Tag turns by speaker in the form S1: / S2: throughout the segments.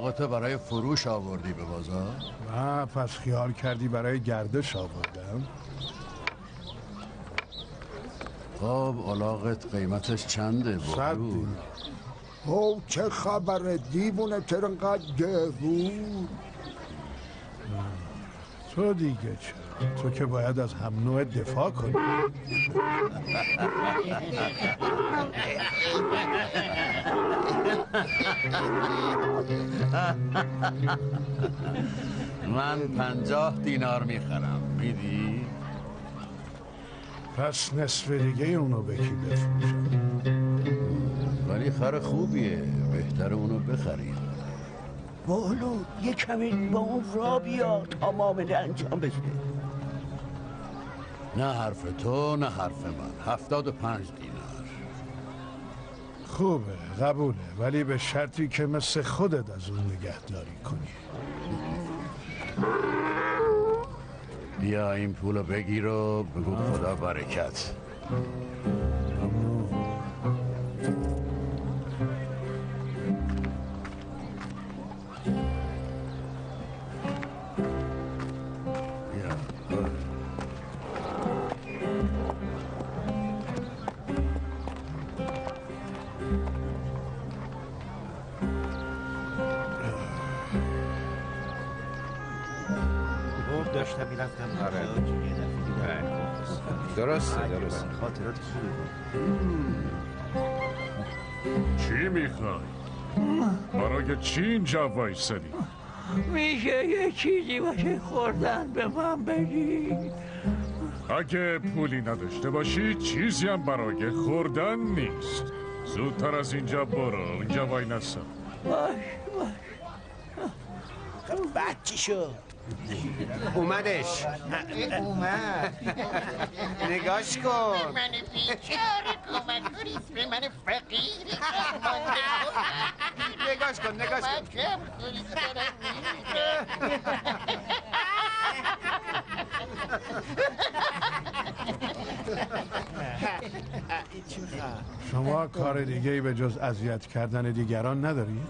S1: اولاغتو برای فروش آوردی به بازار؟
S2: نه، پس خیال کردی برای گردش آوردم؟
S1: خب اولاغت قیمتش چنده؟
S2: 100 دینار.
S3: او چه خبره دیوونه ترنقدر گرون؟
S2: تو دیگه چرا؟ تو که باید از هم نوع دفاع کنی.
S1: من 50 دینار میخرم، میدی؟
S2: پس نصف دیگه اونو به کی بفروشم؟
S1: ولی خر خوبیه، بهتر اونو بخریم.
S4: بالو یه کمی با اون را بیا تا معامله انجام بشه.
S1: نه حرف تو نه حرف من. 75 دینار.
S2: خوبه، قبوله، ولی به شرطی که مثل خودت از اون نگهداری کنی.
S1: بیا این پولو بگیر و بگو خدا برکت.
S5: داشتم میرفتم درسته خاطرات خوبی
S6: چی میخوای؟ برای چی اینجا وایسادی؟
S4: میشه یه چیزی باشه خوردن به من بدی؟
S6: اگه پولی نداشته باشی چیزی هم برای خوردن نیست. زودتر از اینجا برو، اینجا وای نسا.
S4: باش
S5: بعد چی شد؟ اومدش اومد نگاش کن
S7: من بیچاره کمک کنید به من فقیر
S5: نگاش کن
S2: شما کار دیگه‌ای به جز اذیت کردن دیگران ندارید؟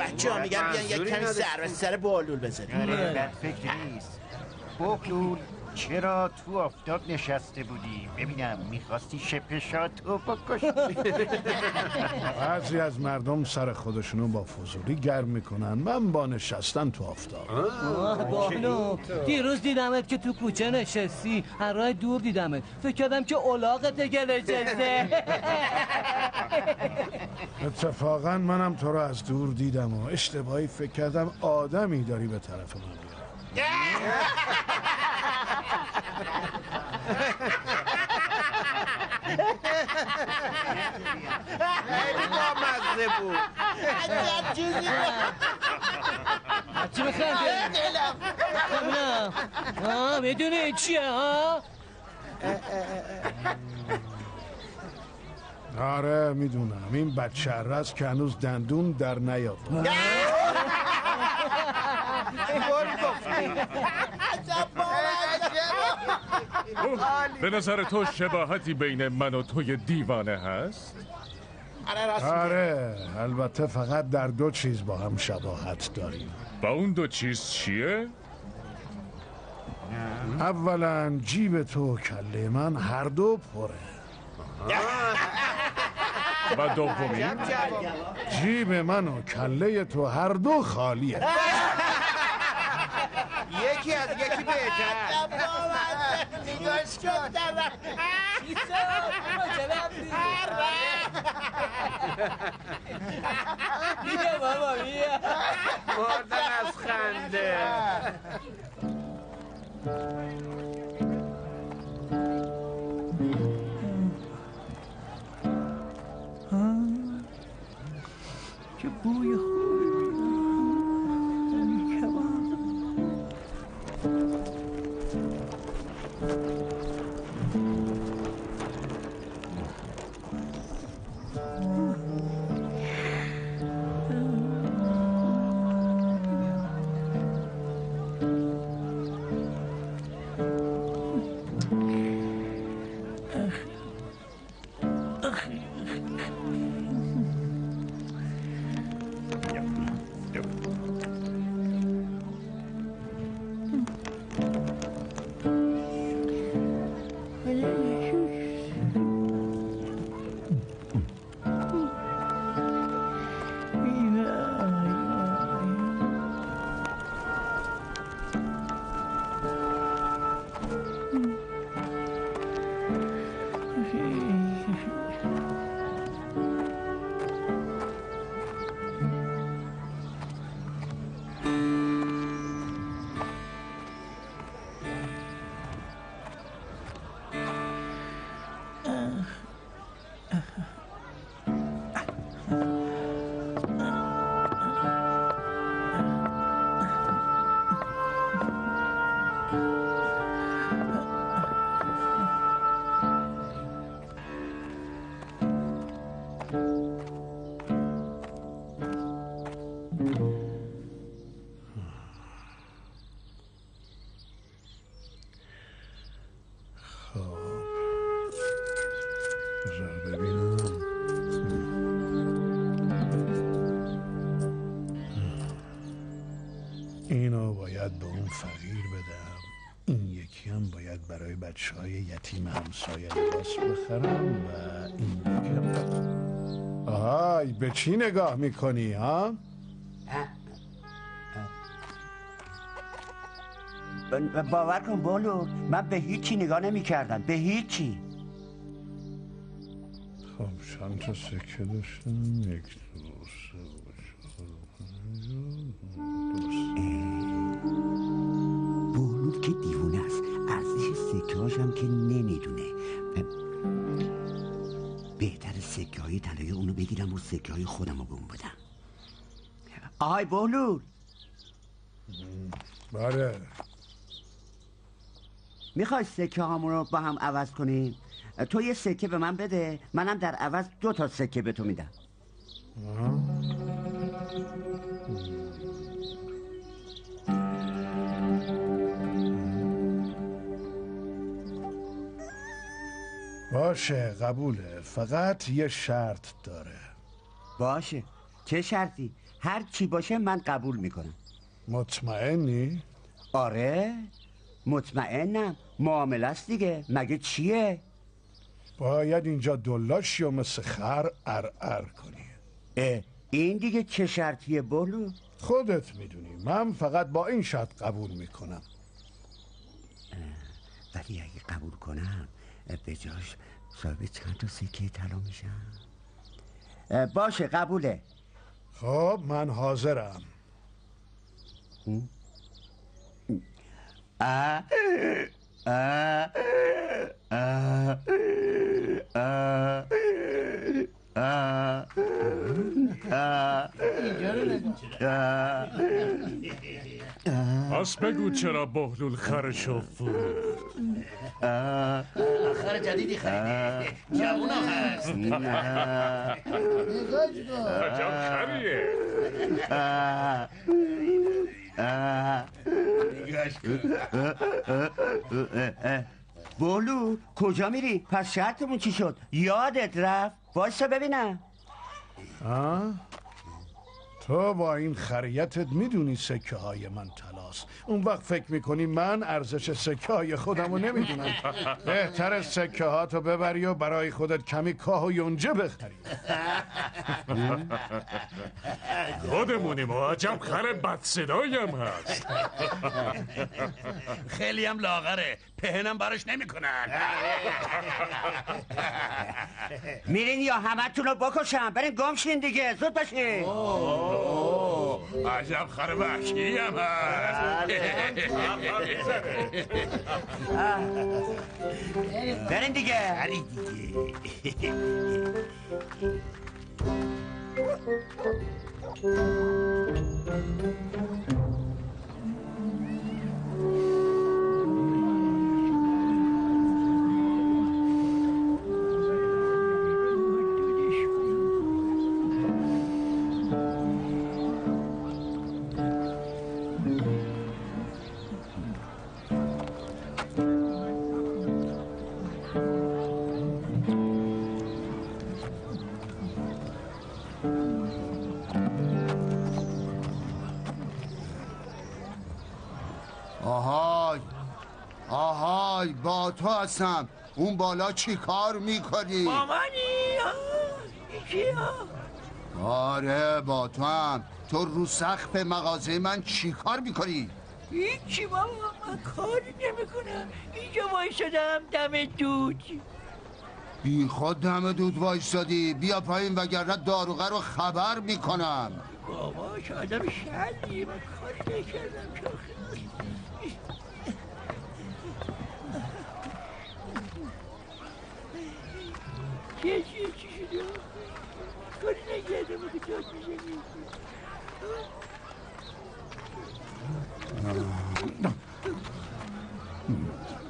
S5: بچه ها میگن بیان یک کمی سر سر بالول بزنیم.
S8: بد فکر نیست. بخلول چرا تو آفتاب نشسته بودی؟ ببینم میخواستی شپشاتو بکشی.
S2: بعضی از مردم سر خودشونو با فضولی گرم میکنن، من با نشستن تو آفتاب.
S9: بابلو دیروز دیدمت که تو کوچه نشستی، هر راه دور دیدمت، فکر کردم که الاغت گل نشسته.
S2: اتفاقا منم تو رو از دور دیدم و اشتباهی فکر کردم آدمی داری به طرف من بیاد.
S5: خیلی بامزه بود.
S7: عجب چیزی
S9: چی بخنده؟
S7: دلم
S9: میدونی چیه ها؟
S2: آره میدونم، این بچه است که هنوز دندون در نیافته.
S6: به نظر تو شباهتی بین من و توی دیوانه هست؟
S2: آره، البته فقط در 2 چیز با هم شباهت داریم.
S6: با اون 2 چیز چیه؟
S2: اولا جیب تو و کله من هر دو پره.
S6: و دومی؟
S2: جیب من و کله تو هر دو خالیه.
S5: یکی از یکی بهتر.
S7: نگاش کن در
S9: بیا بابا بیا
S5: مردن از خنده.
S4: چه بوی خوبی
S2: اینو باید به اون فقیر بدم، این یکی هم باید برای بچه های یتیم همسایه لباس بخرم و این یکی هم آهای به چی نگاه میکنی ها؟
S4: باور کن بولو، من به هیچی نگاه نمی کردم، به هیچی.
S2: خب چند تا سکه داشتم؟ یک دو سه
S4: بولو که دیوونه است، ارزش سکه هاشم که نمیدونه. بهتر سکه های طلایی اونو بگیرم و سکه های خودم رو به اون بدم. آهای بولو.
S2: بله.
S4: میخوای سکه هامون رو با هم عوض کنیم؟ تو یه سکه به من بده، منم در عوض 2 تا سکه به تو میدم.
S2: باشه قبوله، فقط یه شرط داره.
S4: باشه، چه شرطی؟ هر چی باشه من قبول میکنم.
S2: مطمئنی؟
S4: آره مطمئنم، معامله است دیگه، مگه چیه؟
S2: باید اینجا دلاشی و مثل خر ار کنی.
S4: این دیگه چه شرطیه بولو؟
S2: خودت میدونی، من فقط با این شرط قبول میکنم.
S4: ولی اگه قبول کنم به جاش صاحب چند تا سکه طلا میشم. باشه قبوله.
S2: خب من حاضرم.
S6: پس بگو چرا بهلول خرشو فروخت؟
S5: خر جدیدی خریده، جوونا هست.
S6: عجب خریه.
S4: بولو کجا میری؟ پس شرطمون چی شد؟ یادت رفت؟ وایسا ببینم.
S2: تو با این خریتت میدونی سکه های من طلاست. اون وقت فکر میکنی من ارزش سکه های خودم رو نمیدونم. بهتر سکه ها تو ببری و برای خودت کمی کاه و یونجه بخری.
S6: خودمونیم و عجب خر بد صدایم هست.
S5: خیلی هم لاغره، پهنم براش نمیکنن.
S4: میرین یا همتون رو بکشم؟ برین گم شین دیگه، زود باشین.
S5: عجب خر وحشی هم هست.
S4: برین دیگه.
S3: آهای با تو هستم. اون بالا چی کار میکنی؟
S5: مامانی
S3: آره با تو هم. تو رو سقف مغازه من چی کار میکنی؟
S5: هیچی بابا، من کاری نمیکنم. اینجا وایسادم دم دود.
S3: بی خود دم دود وایسادی؟ بیا پایین وگرنه داروغه رو خبر میکنم.
S5: بابا که آدم شدی، من کاری نکردم که چی شده؟ کاری نکردم که داد میزنی.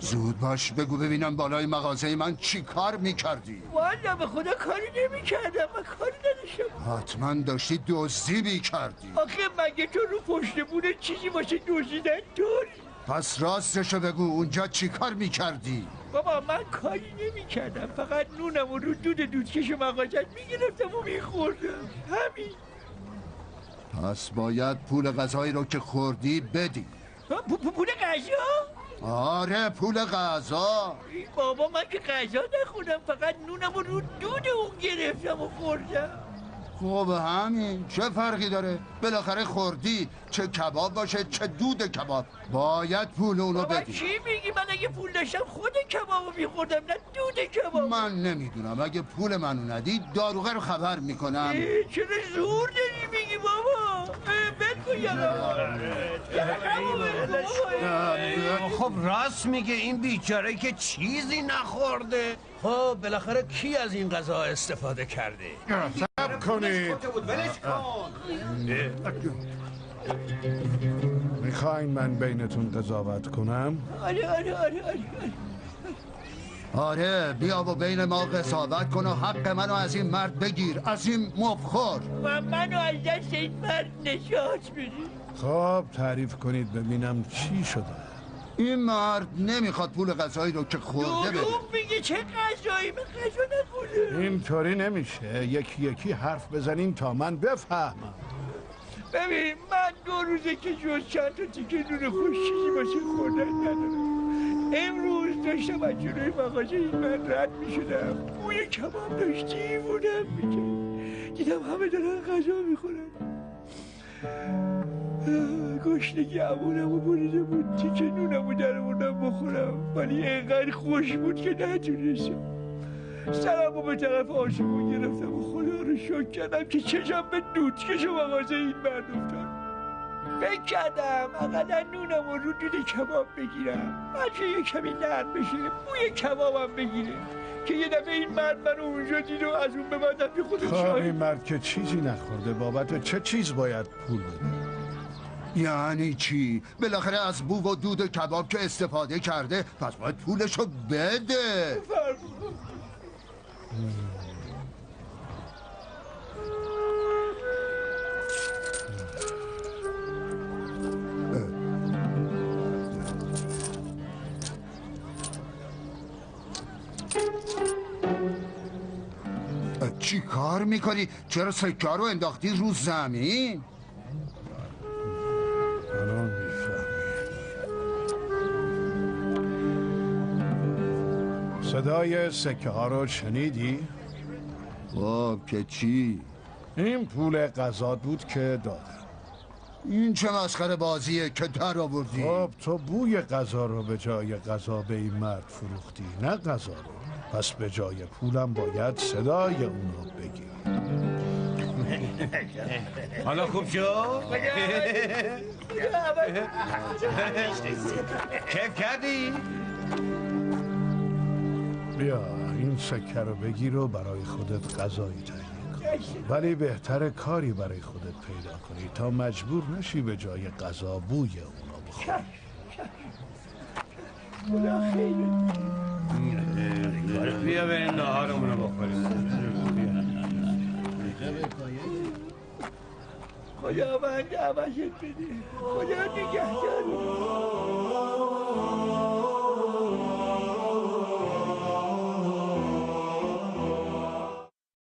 S3: زود باش بگو ببینم بالای مغازه من چی کار میکردی؟
S5: والا به خدا کاری نمیکردم، من کاری نداشتم.
S3: حتما داشتی دزدی میکردی.
S5: آخه مگه تو رو پشت بونه چیزی واسه دزدیدن داری؟
S3: پس راستشو بگو اونجا چی کار میکردی؟
S5: بابا من کاری نمیکردم، فقط نونم و رو دودکش مغازت میگرفتم و میخوردم، همین.
S3: پس باید پول غذایی رو که خوردی بدی.
S5: پول غذا؟
S3: آره پول غذا.
S5: بابا من که غذا نخوردم، فقط نونم و رو دود اون گرفتم و خوردم.
S3: خب همین چه فرقی داره؟ بالاخره خوردی، چه کباب باشه چه دود کباب، باید پول اونو
S5: بابا
S3: بدی.
S5: چی میگی؟ من اگه پول داشتم خود کبابو میخوردم، نه دود کباب.
S3: من نمیدونم، اگه پول منو ندی داروغه رو خبر میکنم.
S5: چرا زور داری میگی بابا؟ بگو
S10: خب راست میگه این بیچاره که چیزی نخورده. خب بالاخره کی از این غذا استفاده کرده؟
S2: صبر کنید. میخواین من بینتون قضاوت کنم؟
S3: آره بیا و بین ما قضاوت کن و حق منو از این مرد بگیر، از این مبخور.
S5: و منو از دست این مرد نجات بدی.
S2: خب تعریف کنید ببینم چی شده.
S3: این مرد نمیخواد پول غذایی رو که خورده بده.
S5: دروغ میگه، چه غذایی؟ من غذا نخوردم.
S2: اینطوری نمیشه، یکی یکی حرف بزنین تا من بفهمم.
S5: ببین من 2 روزه که جز چند تا تیکه نون خوش چیزی واسه خوردن ندارم. امروز داشتم از جلوی مغازه این من رد میشدم، بوی کباب داشت دیوونم میکرد. دیدم همه دارن غذا میخورن. گشنگی امونمو بریده بود، تیکه نونمو در آوردم بخورم، ولی اینقدر خوش بود که نتونستم. سرمو به طرف آسمون گرفتم و خدا رو شکر کردم که چشم به دودکش و مغازه این مرد افتاد. فکر کردم اقلا نونم و رو دود کباب بگیرم، بچه یه کمی نرم بشه، بوی کبابم بگیره، که یه دفعه این مرد من اونجا دید و از اون به بعد به خودش
S2: خب این مرد که چیزی نخورده، بابت چه چیز باید پول بده؟
S3: یعنی چی؟ بالاخره از بو و دود کباب که استفاده کرده، پس باید پولشو بده. چی کار میکنی؟ چرا سکه رو انداختی رو زمین؟
S2: الان میفهمی. صدای سکه ها رو شنیدی؟
S3: خب که چی؟
S2: این پول غذا بود که دادم.
S3: این چه مسخره بازیه که در آوردی؟
S2: خب تو بوی غذا رو به جای غذا به این مرد فروختی، نه غذا رو. پس به جای پولم باید صدای اونو بگی.
S10: حالا خوب شد؟ کیف کردی؟
S2: بیا این سکه رو بگیر و برای خودت غذایی تهیه کن، ولی بهتر کاری برای خودت پیدا کنی تا مجبور نشی به جای غذا بوی اونو بخوری.
S10: بیا بریم ناهارمونو بخوریم.
S5: خدا من عوضت بده، خدا نگهدار.